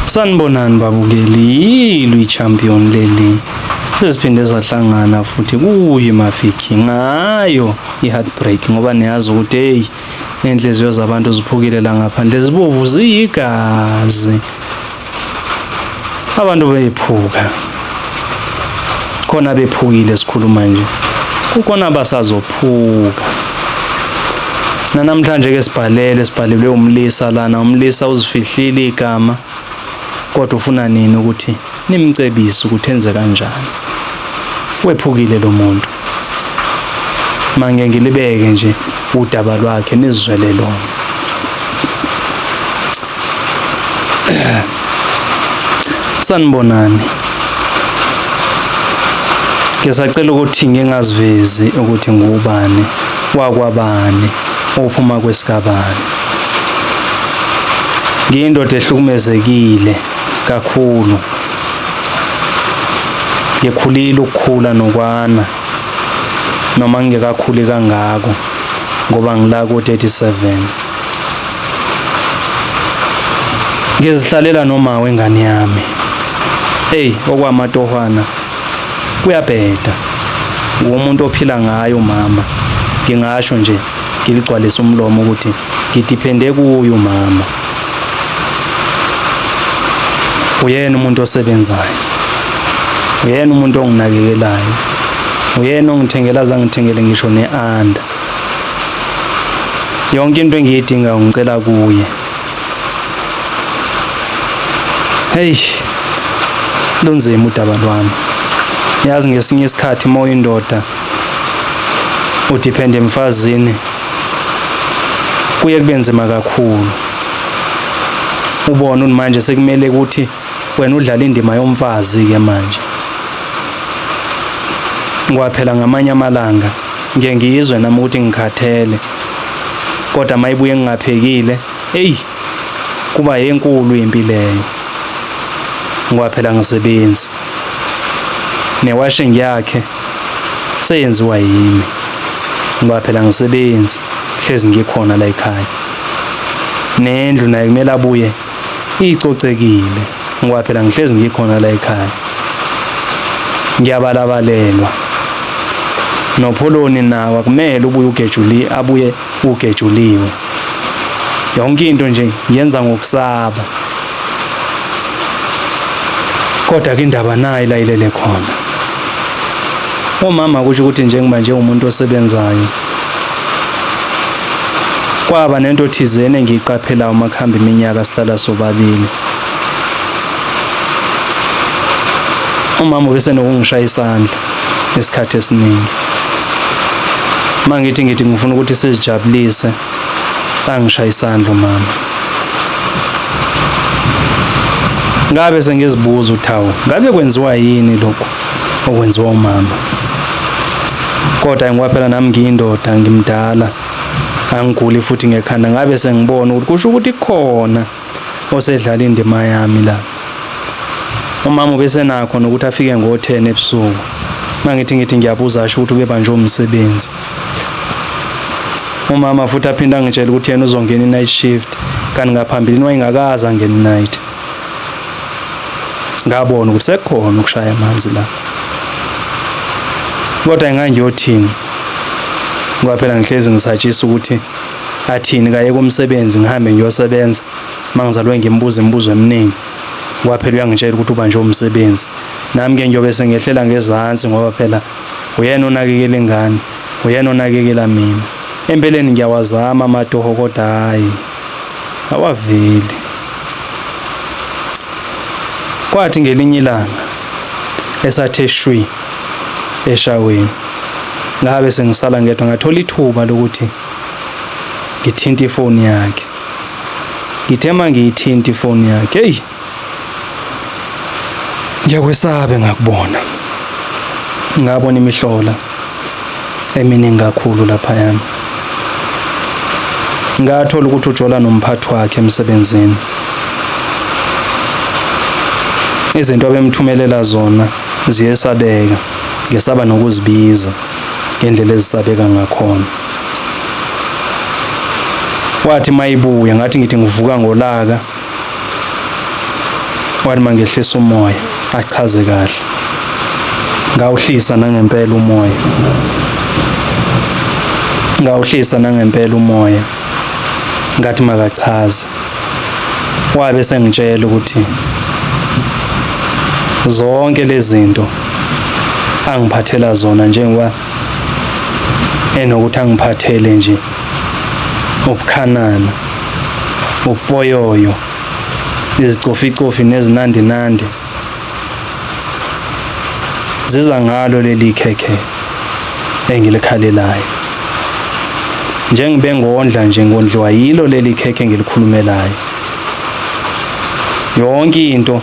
Sanibonani babukeli, iChampion leli seziphinde zahlangana futhi kuyi mafiki ngayo iHeartBreak ngoba niyazi ukuthi hey inhliziyo zabantu ziphukile la ngaphandle zibovu ziyigazi, abantu beyiphuka khona bephukile sikhuluma nje, kukhona abasazophuka. Namhlanje ke sibhalelwe umlisa lana, umlisa uzifihlile igama kodwa ufuna nini ukuthi nimcebise ukuthi enze kanjani. Wephukile lo muntu, mange ngilibeke nje udaba lwakhe nizwele lona. Sanibonani, ngisacela ukuthi ngingazivezi ukuthi ngubani wakwabani uphuma kwesigabani. Ngiyindoda ehlukumezekile kakhulu, ngikhulile ukukhula nokwana noma ngingekakhuli kangako ngoba ngila ku-37. Ngizihlalela noma wengane yami. Hey, okwamatohwana kuyabheda, umuntu ophila ngayo mama. Ngingasho nje ngiligcwalisa umlomo ukuthi ngidipende kuyo mama. Uyena umuntu osebenzayo, uyena umuntu onginakekelayo, uyena ongithengela zangithengele ngisho ne-anda. Yonke into engiyidinga ngicela kuye. Hey, lunzima udaba lwami. Yazi ngesinye isikhathi uma uyindoda udipende emfazini kuye kube nzima kakhulu. Ubona manje sekumele ukuthi wena udlala indima yomfazi ke manje. Ngwaphela ngamanye amalanga ngiyizwe nami ukuthi ngikhathele, kodwa mayibuye ngingaphekile, hey kuba enkulu impilo leyo. Ngwaphela ngisebenza newashing yakhe seyenziwa yimi. Ngwaphela ngisebenza hlezi ngikhona la ekhaya, nendlu naye kumele abuye icocekile. Ngwaphela ngihlezi ngikhona la ekhaya, ngiyabalabalelwa. Nopholoni nawe kumele abuye ugejuliwe. Yonke into nje yenza ngokusaba, kodwa ke indaba nayo la ilele khona. Umama kusho ukuthi njengoba umuntu osebenzayo kwaba nento thizene engiyiqaphela uma kuhamba iminyaka sihlala sobabili. Umama bese nokungishaya isandla esikhathi esiningi. Mangithi ngifuna ukuthi sizijabulise, angishaya isandla umama. Ngabe sengizibuza uthawu, ngabe kwenziwa yini lokho okwenziwa umama? Kodwa ngwaphela nami ngiyindoda, ngimdala, angiguli futhi ngekhanda. Ngabe sengibona ukuthi kusho ukuthi khona osedlala indima yami la. Umama bese nakho nokuthi afike ngo-10 ebusuku. Mangithi ngiyabuza asho ukuthi kube nje umsebenzi. Umama futhi aphinda angitshela ukuthi yena uzongena i-night shift, kanti ngaphambilini wayengakaza ngene night. Ngabona ukuthi sekukhona ukushaya amanzi la, kodwa engangiyothini. Ngwaphela ngihlezi ngisatshisa ukuthi athini kaye kumsebenzi, ngihambe ngiyosebenza. Mangizalwe ngimbuza imibuzo eminingi, ngwaphela uyangitshela ukuthi uba nje umsebenzi. Nami ke ngiyobe sengehlela ngezansi ngoba phela uyena onakekela ingane, uyena onakekela mina. Empeleni ngiyawazama amatoho kodwa hayi awaveli. Kwathi ngelinye ilanga esathe shwi eshaweni, ngabe sengisala ngedwa, ngathola ithuba lokuthi ngithinta ifoni yakhe. Ngithema ngiyithinta ifoni yakhe, hey ngiyakwesaba ngakubona. Ngabona imihlola eminingi kakhulu lapha yami. Ngathola ukuthi ujola nomphathi wakhe emsebenzini. Izinto abemthumelela zona ziyesabeka, ngesaba nokuzibiza ngendlela ezisabeka ngakhona. Wathi mayibuya ngathi ngithi ngivuka ngolaka wathi mangehlisa umoya achaze kahle. Ngawuhlisa nangempela umoya. Ngawuhlisa nangempela umoya. Ngathi makachaze. Wabe sengitshela ukuthi zonke lezi zinto angiphathela zona njengoba enokuthi angiphathele nje ubukhanana, ubupoyoyo, izicoficofi nezinandinandi ziza ngalo leli khekhe engilikhalelayo. Njengibe ngondla nje ngondliwa yilo leli khekhe engilikhulumelayo. Yonke into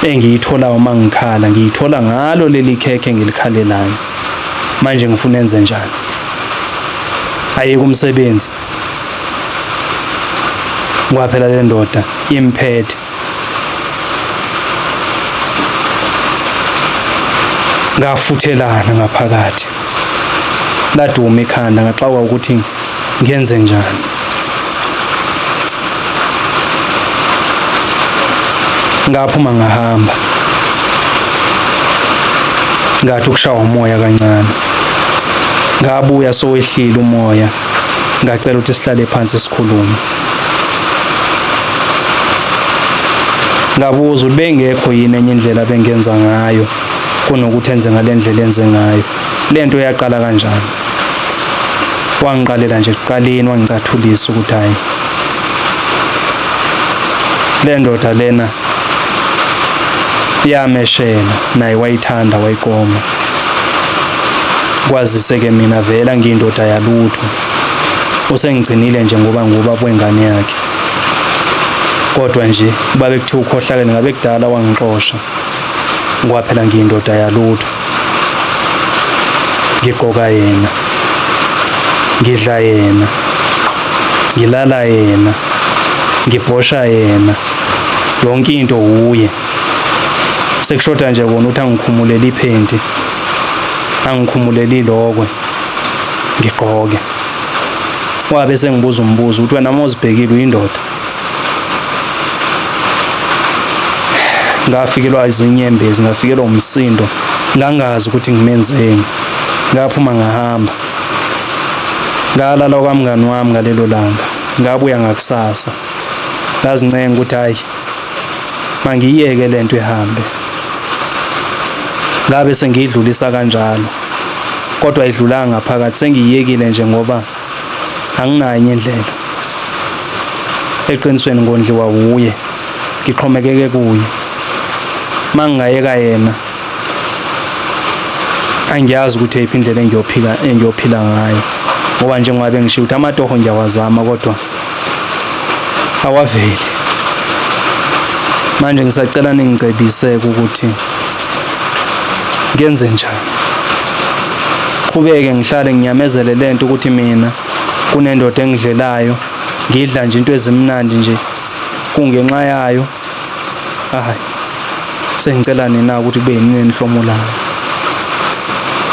engiyithola uma ngikhala ngiyithola ngalo leli khekhe engilikhalelayo. Manje ngifuna enze njani? Ayeke umsebenzi. Kwaphela le ndoda imphethe. Ngafuthelana ngaphakathi. Laduma ikhanda ngaxakwa ukuthi ngenze njani. Ngaphuma ngahamba. Ngathi ukushawa umoya kancane. Ngabuya sowehlile umoya. Ngacela ukuthi sihlale phansi sikhulume. Ngabuza ukuthi bengekho yini enye indlela bengenza ngayo kunokuthi enze ngale ndlela enze ngayo. Lento yaqala kanjani? Wangiqalela nje ekuqaleni wangicathulisa ukuthi hayi le ndoda lena iyameshela naye wayithanda wayiqoma. Kwazise-ke mina vela ngiyindoda yalutho. Usengigcinile nje ngoba kwengane yakhe. Kodwa nje babe kuthiwa ukhohlakele ngabe kudala wangixosha. Ngoba phela ngiyindoda yalutho. Ngigqoka yena. Ngidla yena. Ngilala yena. Ngibhosha yena. Yonke into uye. Sekushoda nje wona uthi angikhumulele iphenti. Angikhumulele ilokwe. Ngigqoke. Wabe sengibuza umbuzo ukuthi wena mawuzibhekile uyindoda. Ngafikelwa izinyembezi, ngafikelwa umsindo. Ngangazi ukuthi ngimenzeni. Ngaphuma ngahamba. Ngalala kwamngani wami ngalelo langa. Ngabuya ngakusasa. Ngazincenga ukuthi hayi mangiyeke lento ihambe. Ngabe sengidlulisa kanjalo. Kodwa idlulanga ngaphakathi sengiyekile nje ngoba anginayo enye indlela. Eqinisweni ngondliwa uye. Ngixhomekeke kuye. Mangingayeka yena angiyazi ukuthi eyiphi indlela engiyophila ngayo. Ngoba njengoba bengishiya ukuthi amatoho ngiyawazama kodwa awaveli. Manje ngisacela ningicebise ukuthi ngenze njani. Qhubeke ngihlale ngiyamezele lento ukuthi mina kunendoda engidlelayo, ngidla nje into ezimnandi nje kungenxa yayo. Hayi. Sengicela nina ukuthi kube yini enihlomulayo.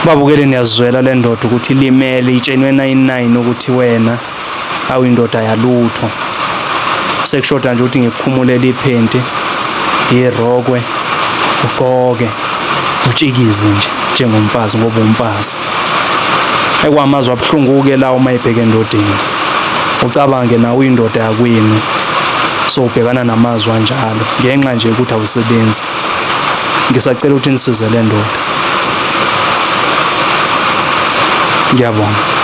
Babukele niyazizwela le ndoda ukuthi ilimele itshenwe 99 ukuthi wena awuyindoda yalutho. Sekushoda nje ukuthi ngikukhumulele iphenti, irokwe, ugqoke, utshikize nje njengomfazi ngoba umfazi. Ekwamazwe abuhlungu-ke lawo mayibheke endodeni. Ucabange nawe uyindoda yakwini. So ubhekana namazwi anjalo ngenxa nje ukuthi awusebenzi. Ngisacela ukuthi nisize le ndoda. Ngiyabonga.